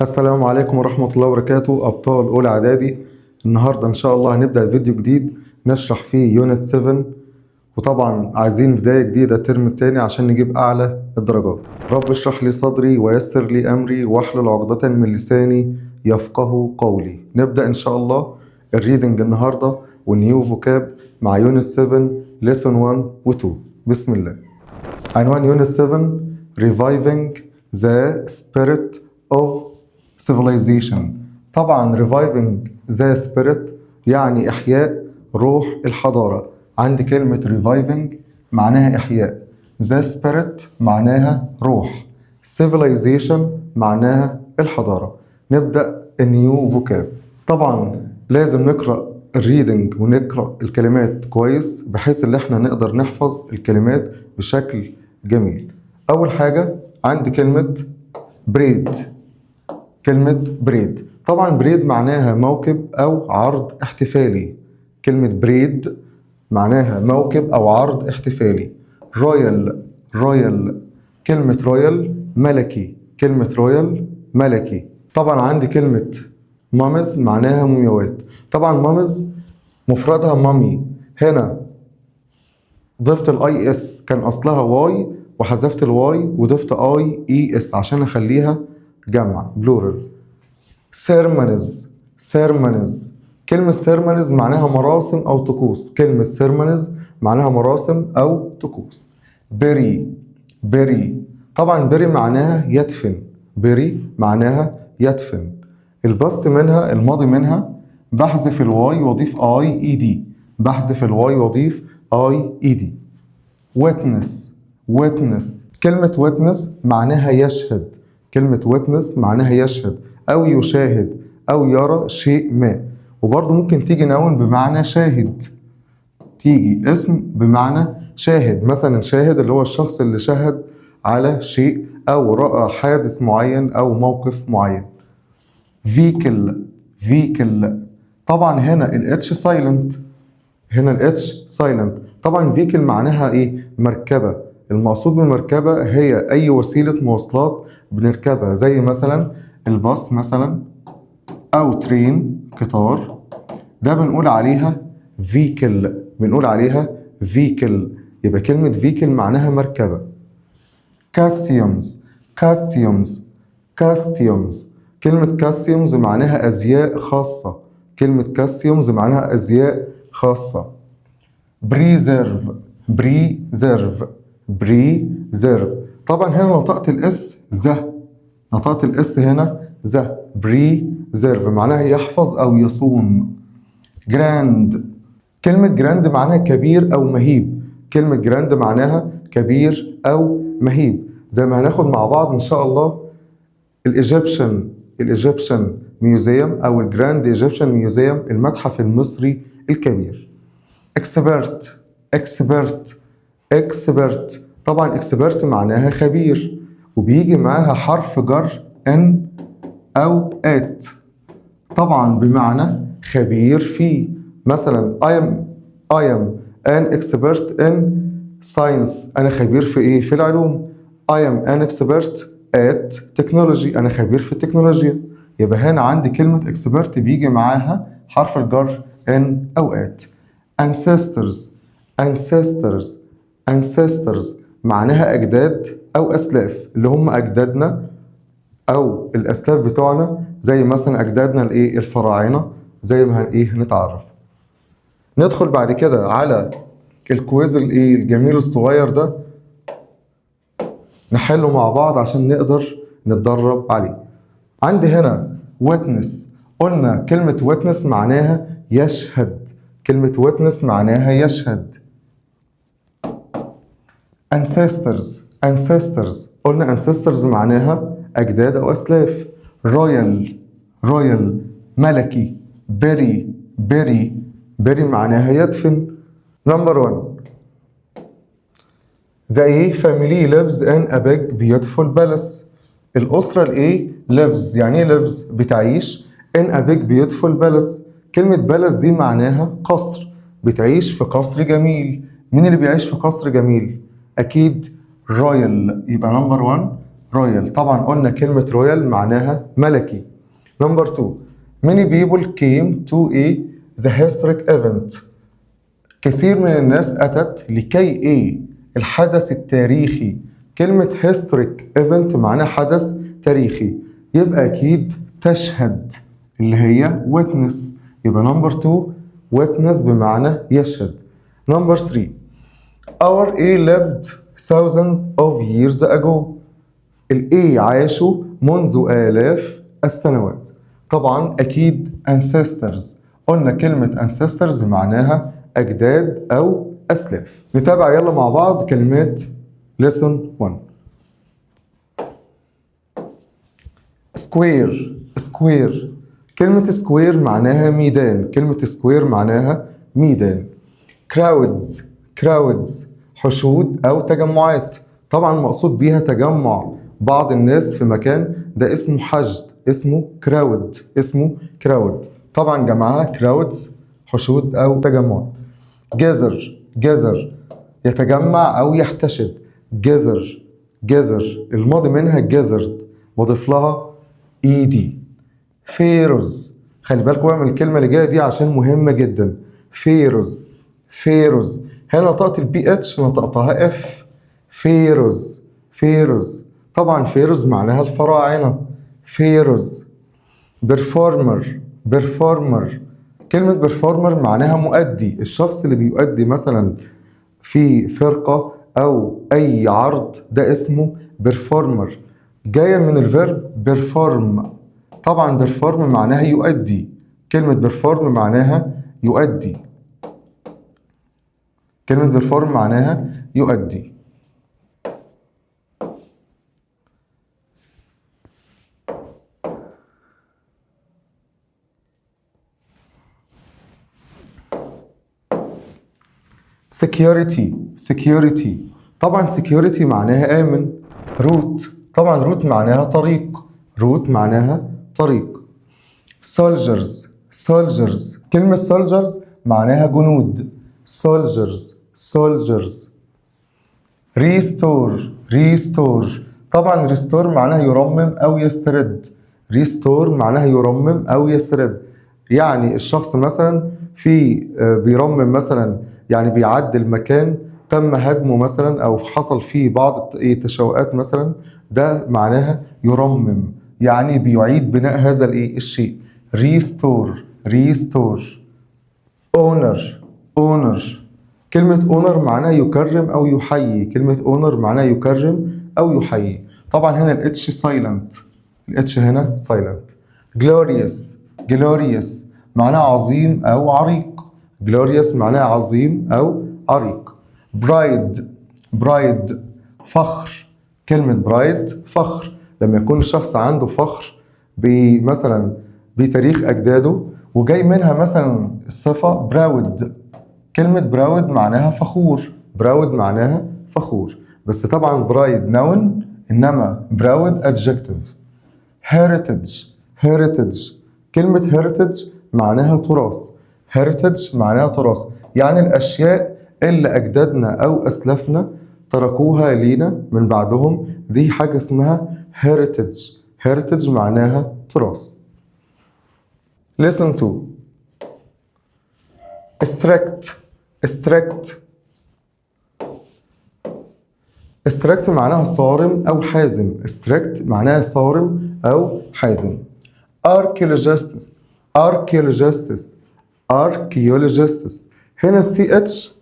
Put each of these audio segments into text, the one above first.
السلام عليكم ورحمة الله وبركاته أبطال أولى إعدادي. النهاردة إن شاء الله هنبدأ فيديو جديد نشرح فيه يونت 7، وطبعا عايزين بداية جديدة الترم التاني عشان نجيب أعلى الدرجات. رب اشرح لي صدري ويسر لي أمري واحلل عقدة من لساني يفقه قولي. نبدأ إن شاء الله الريدنج النهاردة والنيو فوكاب مع يونت 7 ليسون 1 و 2. بسم الله. عنوان يونت 7 Reviving the Spirit of Civilization. طبعا Reviving the Spirit يعني إحياء روح الحضارة. عندي كلمة Reviving معناها إحياء، the Spirit معناها روح، Civilization معناها الحضارة. نبدأ النيو فوكاب. طبعا لازم نقرأ الريدنج ونقرأ الكلمات كويس بحيث ان احنا نقدر نحفظ الكلمات بشكل جميل. اول حاجة عندي كلمة بريد. كلمة بريد، طبعا بريد معناها موكب او عرض احتفالي. كلمة بريد معناها موكب او عرض احتفالي. رويال، رويال، كلمة رويال ملكي. كلمة رويال ملكي. طبعا عندي كلمة مامز معناها مومياوات. طبعا مامز مفردها مامي، هنا ضفت الاي اس، كان اصلها واي وحذفت الواي وضفت اي اي اس عشان اخليها جمع بلورال. سيرمونيز، سيرمونيز، كلمة سيرمونيز معناها مراسم او طقوس. كلمة سيرمونيز معناها مراسم او طقوس. بيري، بيري، طبعا بيري معناها يدفن. بيري معناها يدفن. الباست منها الماضي منها بحذف الواي واضيف اي اي دي. بحذف الواي واضيف اي اي دي. ويتنس، ويتنس، كلمة ويتنس معناها يشهد. كلمة ويتنس معناها يشهد او يشاهد او يرى شيء ما. وبرضه ممكن تيجي نون بمعنى شاهد، تيجي اسم بمعنى شاهد. مثلا شاهد اللي هو الشخص اللي شهد على شيء او رأى حادث معين او موقف معين. فيكل، فيكل، طبعا هنا الاتش سايلنت، هنا الاتش سايلنت. طبعا فيكل معناها ايه؟ مركبة. المقصود بالمركبة هي اي وسيلة مواصلات بنركبها، زي مثلا الباص مثلا او ترين قطار، ده بنقول عليها فيكل، بنقول عليها فيكل. يبقى كلمة فيكل معناها مركبة. كاستيومز، كاستيومز، كاستيومز، كلمة كاستيومز معناها أزياء خاصة. كلمة كاستيومز معناها أزياء خاصة. بريزيرف، بريزيرف، بريزيرف، طبعا هنا نطقت الاس ذا، نطقت الاس هنا ذا. بريزيرف معناها يحفظ أو يصون. جراند، كلمة جراند معناها كبير أو مهيب. كلمة جراند معناها كبير أو مهيب، زي ما هناخد مع بعض إن شاء الله الإيجيبشن، الإيجيبشن ميوزيوم أو الجراند إيجيبشن ميوزيوم، المتحف المصري الكبير. إكسبرت، إكسبرت، إكسبرت، طبعا إكسبرت معناها خبير وبيجي معاها حرف جر إن أو آت، طبعا بمعنى خبير فيه. مثلا I am an expert in science، أنا خبير في إيه؟ في العلوم. I am an expert at technology، أنا خبير في التكنولوجيا. يبقى هنا عندي كلمة expert بيجي معاها حرف الجر in أو at. ancestors، ancestors، ancestors، معناها أجداد أو أسلاف، اللي هم أجدادنا أو الأسلاف بتوعنا، زي مثلا أجدادنا الإيه؟ الفراعنة، زي ما هنتعرف. ندخل بعد كده على الكويز الجميل الصغير ده، نحله مع بعض عشان نقدر نتدرب عليه. عندي هنا witness، قلنا كلمة witness معناها يشهد. كلمة witness معناها يشهد. ancestors، ancestors، قلنا ancestors معناها أجداد أو أسلاف. royal، royal، ملكي. berry، berry، berry معناها يدفن. number 1. The A family lives in a big beautiful palace. الأسرة ال A lives، يعني ايه lives؟ بتعيش in a big beautiful palace. كلمة palace دي معناها قصر، بتعيش في قصر جميل. مين اللي بيعيش في قصر جميل؟ أكيد royal. يبقى number 1 رويال. طبعا قلنا كلمة رويال معناها ملكي. نمبر 2 many people came to the historic event. كثير من الناس أتت لكي الحدث التاريخي. كلمة historic event معناها حدث تاريخي، يبقى أكيد تشهد اللي هي witness. يبقى نمبر 2 witness بمعنى يشهد. نمبر 3 our lived thousands of years ago. عاشوا منذ آلاف السنوات. طبعا أكيد ancestors. قلنا كلمة ancestors معناها أجداد أو أسلاف. نتابع يلا مع بعض كلمات lesson 1. square. square كلمة square معناها ميدان. كلمة square معناها ميدان. crowds. crowds حشود أو تجمعات. طبعا مقصود بيها تجمع بعض الناس في مكان، ده اسمه حشد، اسمه crowd. اسمه crowd. طبعا جمعها crowds حشود أو تجمعات. gather. gather يتجمع أو يحتشد. gather. gather الماضي منها gathered وضيف لها ed. pharaohs. خلي بالكوا بقى من الكلمة اللي جاية دي عشان مهمة جدا. pharaohs. pharaohs هنا نطقت البي اتش نطقتها اف. pharaohs. pharaohs طبعا pharaohs معناها الفراعنة. pharaohs. performer. performer كلمة performer معناها مؤدي. الشخص اللي بيؤدي مثلا في فرقة أو أي عرض ده اسمه performer. جاية من الفيرب perform. طبعا perform معناها يؤدي. كلمة perform معناها يؤدي. كلمة perform معناها يؤدي. security. security طبعا security معناها آمن. route. طبعا route معناها طريق. route معناها طريق. soldiers. soldiers كلمة soldiers معناها جنود. soldiers. soldiers. restore. restore طبعا restore معناها يرمم أو يسترد. restore معناها يرمم أو يسترد. يعني الشخص مثلا بيرمم مثلا، يعني بيعدل مكان تم هدمه مثلا أو حصل فيه بعض التشوهات مثلا، ده معناها يرمم، يعني بيعيد بناء هذا الشيء. restore. restore. honor. honor كلمة honor معناها يكرم أو يحيي. كلمة honor معناها يكرم أو يحيي. طبعا هنا الاتش silent. الاتش هنا silent. glorious. glorious معناها عظيم أو عريق. glorious معناها عظيم أو عريق. pride. pride فخر. كلمة pride فخر. لما يكون الشخص عنده فخر مثلا بتاريخ أجداده وجاي منها مثلا الصفة proud. كلمة proud معناها فخور. proud معناها فخور، بس طبعا pride noun إنما proud adjective. heritage. heritage كلمة heritage معناها تراث. heritage معناها تراث، يعني الأشياء اللي أجدادنا أو أسلافنا تركوها لينا من بعدهم، دي حاجة اسمها heritage. heritage معناها تراث. listen to. strict. strict. strict معناها صارم أو حازم. strict معناها صارم أو حازم. archaeologists. archaeologists. archaeologists هنا السي اتش،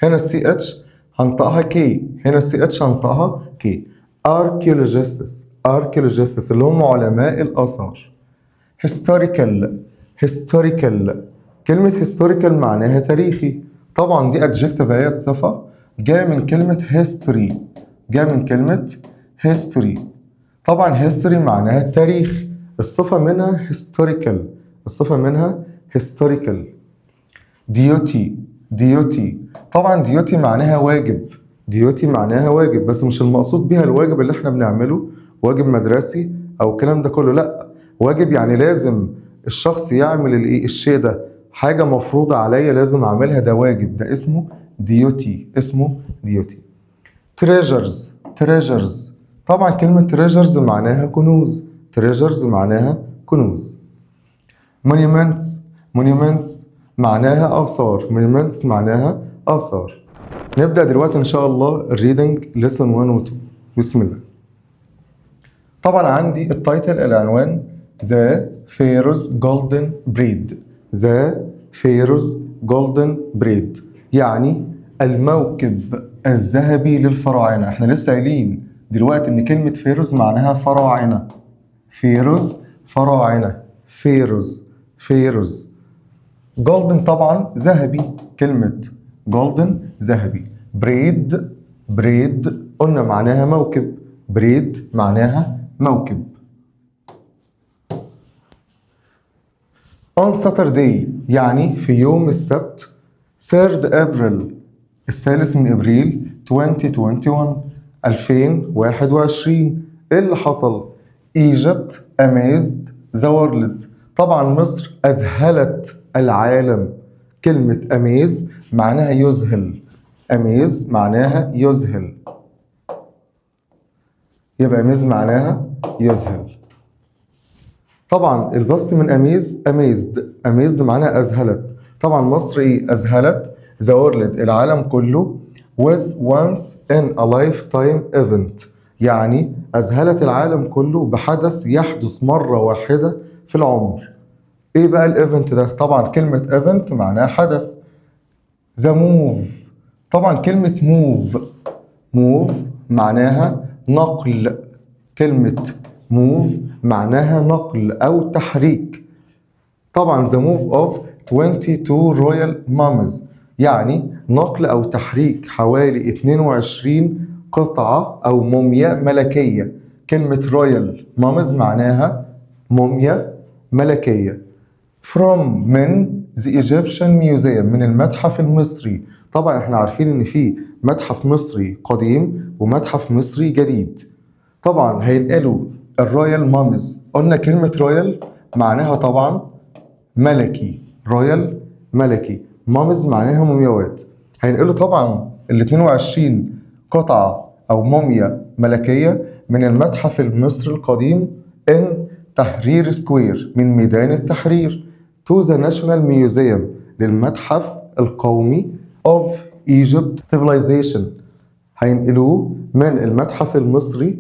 هنا السي اتش هنطقها كي، هنا السي اتش هنطقها كي. archaeologists. archaeologists اللي هم علماء الآثار. historical. historical كلمة historical معناها تاريخي. طبعا دي adjective هي صفة جاية من كلمة history. جاية من كلمة history. طبعا history معناها تاريخ، الصفة منها historical. الصفة منها historical. duty. duty طبعا duty معناها واجب. duty معناها واجب، بس مش المقصود بها الواجب اللي احنا بنعمله واجب مدرسي او الكلام ده كله، لا. واجب يعني لازم الشخص يعمل الشيء ده، حاجة مفروضة عليا لازم اعملها، ده واجب، ده اسمه duty. اسمه duty. treasures. treasures طبعا كلمة treasures معناها كنوز. treasures معناها كنوز. monuments. monuments معناها آثار. monuments معناها آثار. نبدأ دلوقتي إن شاء الله reading lesson 1 و 2. بسم الله. طبعا عندي التايتل العنوان The Pharaoh's Golden Breed. The Pharaoh's Golden Breed يعني الموكب الذهبي للفراعنة. احنا لسه قايلين دلوقتي ان كلمة فيروز معناها فراعنة. فيروز فراعنة. فيروز. جولدن طبعا ذهبي. كلمة جولدن ذهبي. بريد قلنا معناها موكب. بريد معناها موكب. on Saturday يعني في يوم السبت 3rd April الثالث من ابريل 2021. ايه اللي حصل؟ Egypt amazed the world. طبعا مصر اذهلت العالم. كلمة amaze معناها يذهل. amaze معناها يذهل. يبقى amaze معناها يذهل. طبعا البص من amazed معناها أذهلت. طبعا مصر إيه؟ أذهلت the world العالم كله with once in a lifetime event يعني أذهلت العالم كله بحدث يحدث مرة واحدة في العمر. إيه بقى الإيفنت ده؟ طبعا كلمة event معناها حدث. the move. طبعا كلمة move معناها نقل. كلمة move معناها نقل أو تحريك. طبعا the move of 22 royal mummies يعني نقل أو تحريك حوالي 22 قطعة أو موميا ملكية. كلمة royal mummies معناها موميا ملكية. from من the Egyptian Museum من المتحف المصري. طبعا احنا عارفين ان في متحف مصري قديم ومتحف مصري جديد. طبعا هينقلوا الرويال مامز. قلنا كلمة رويال معناها طبعا ملكي. رويال ملكي. مامز معناها مومياوات. هينقلوا طبعا ال 22 قطعة أو موميا ملكية من المتحف المصري القديم in تحرير سكوير من ميدان التحرير to the National Museum للمتحف القومي of Egypt Civilization. هينقلوه من المتحف المصري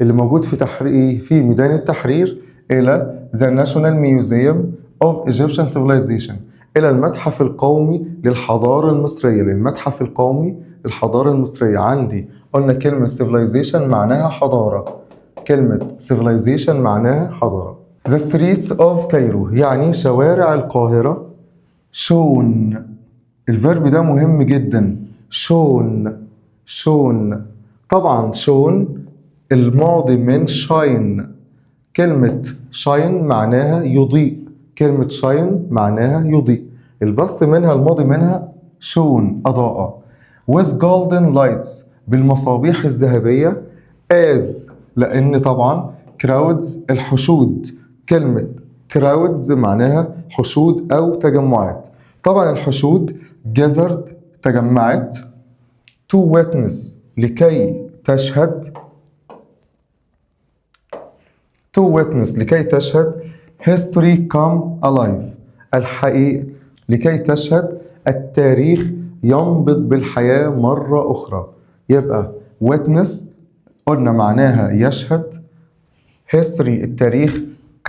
اللي موجود في ميدان التحرير إلى The National Museum of Egyptian Civilization إلى المتحف القومي للحضارة المصرية. للمتحف القومي للحضارة المصرية. عندي قلنا كلمة civilization معناها حضارة. كلمة civilization معناها حضارة. The streets of Cairo يعني شوارع القاهرة. shown. الفيرب ده مهم جدا. shown. طبعا shown الماضي من shine. كلمة shine معناها يضيء. كلمة shine معناها يضيء. البث منها الماضي منها shown أضاء. with golden lights بالمصابيح الذهبية. as لأن طبعا crowds الحشود. كلمة crowds معناها حشود أو تجمعات. طبعا الحشود gathered تجمعت. to witness لكي تشهد. to witness لكي تشهد. history come alive الحقيقة لكي تشهد التاريخ ينبض بالحياة مرة أخرى. يبقى witness قلنا معناها يشهد. history التاريخ.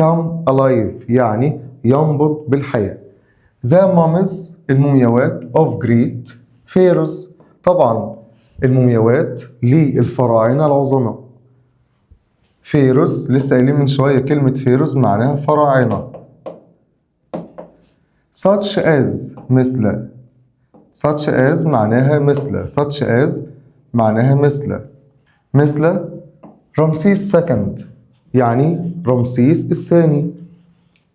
come alive يعني ينبض بالحياة. the mummies المومياوات of great pharaohs طبعا المومياوات للفراعنة العظماء. فيروز لسه قايلين من شوية كلمة فيروز معناها فراعنة. such as مثل. such as معناها مثل. such as معناها مثل رمسيس second يعني رمسيس الثاني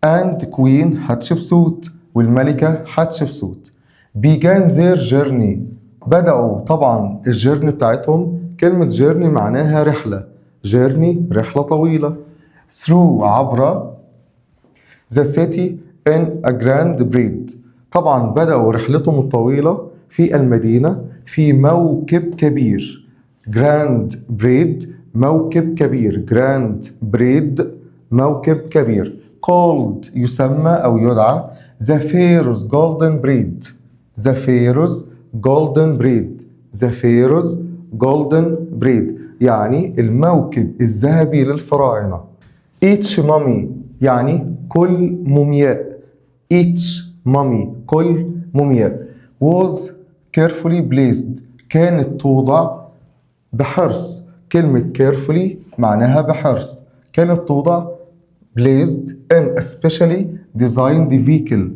and queen حتشبسوت والملكة حتشبسوت. began their journey بدأوا طبعا الجيرني بتاعتهم. كلمة journey معناها رحلة. journey رحلة طويلة. through عبر the city in a grand parade طبعا بدأوا رحلتهم الطويلة في المدينة في موكب كبير. grand parade موكب كبير. جراند بريد موكب كبير. called يسمى أو يدعى the Pharaoh's golden breed. the Pharaoh's golden breed. the Pharaoh's golden breed يعني الموكب الذهبي للفراعنة. each mummy يعني كل مومياء. each mummy كل مومياء was carefully placed كانت توضع بحرص. كلمة carefully معناها بحرص. كانت توضع placed in a specially designed vehicle.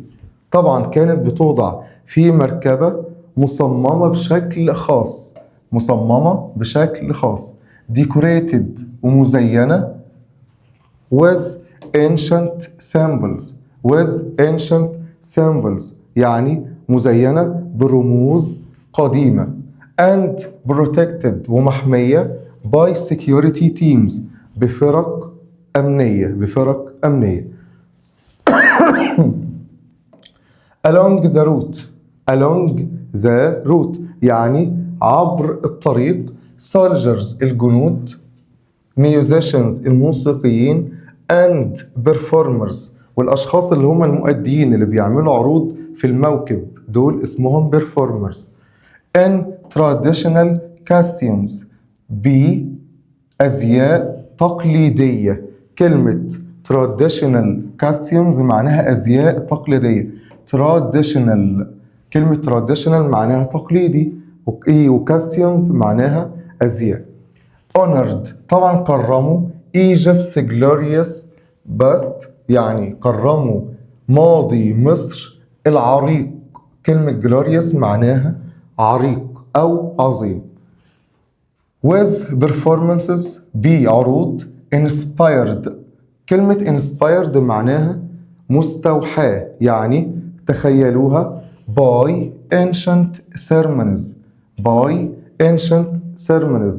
طبعا كانت بتوضع في مركبة مصممة بشكل خاص. مصممة بشكل خاص. decorated ومزينة with ancient symbols. with ancient symbols يعني مزينة برموز قديمة. and protected ومحمية by security teams بفرق أمنية. بفرق أمنية. along the route. along the route يعني عبر الطريق. soldiers الجنود. musicians الموسيقيين. and performers والأشخاص اللي هم المؤديين اللي بيعملوا عروض في الموكب دول اسمهم performers. in traditional costumes بأزياء تقليدية. كلمة traditional costumes معناها أزياء تقليدية. traditional كلمة traditional معناها تقليدي وcostumes معناها أزياء. honored طبعا كرموا Egypt's glorious past يعني كرموا ماضي مصر العريق. كلمة glorious معناها عريق أو عظيم. with performances بعروض. inspired كلمة inspired معناها مستوحاة يعني تخيلوها by ancient ceremonies. by ancient ceremonies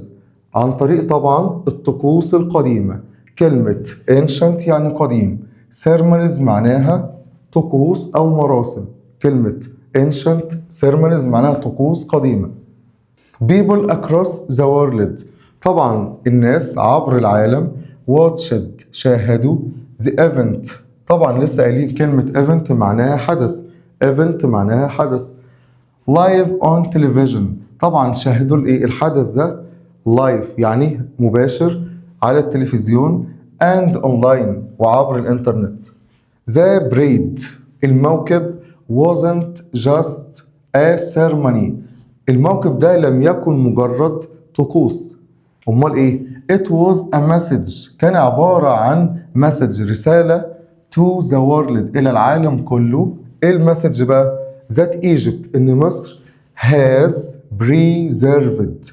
عن طريق طبعا الطقوس القديمة. كلمة ancient يعني قديم. ceremonies معناها طقوس أو مراسم. كلمة ancient ceremonies معناها طقوس قديمة. people across the world طبعا الناس عبر العالم. watched شاهدوا the event طبعا لسه قايلين كلمة event معناها حدث. event معناها حدث. live on television طبعا شاهدوا الحدث ده live يعني مباشر على التلفزيون and online وعبر الانترنت. the parade الموكب wasn't just a ceremony الموكب ده لم يكن مجرد طقوس. امال ايه؟ it was a message كان عبارة عن message رسالة to the world إلى العالم كله. ايه المسج بقى؟ that Egypt إن مصر has preserved.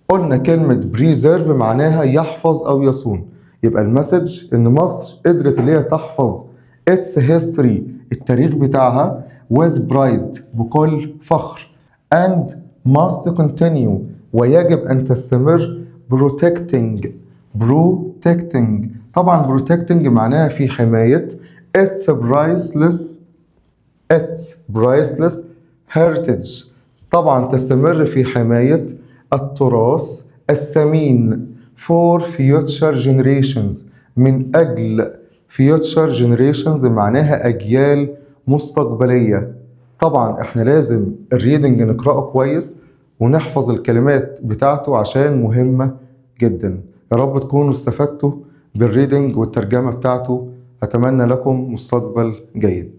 قلنا كلمة preserve معناها يحفظ أو يصون. يبقى المسج إن مصر قدرت اللي هي تحفظ its history التاريخ بتاعها with pride بكل فخر and must continue ويجب أن تستمر protecting طبعا protecting معناها في حماية its priceless heritage طبعا تستمر في حماية التراث الثمين for future generations من أجل future generations معناها أجيال مستقبلية. طبعا احنا لازم الريدنج نقرأه كويس ونحفظ الكلمات بتاعته عشان مهمة جدا. يا رب تكونوا استفدتوا بالريدنج والترجمة بتاعته. أتمنى لكم مستقبل جيد.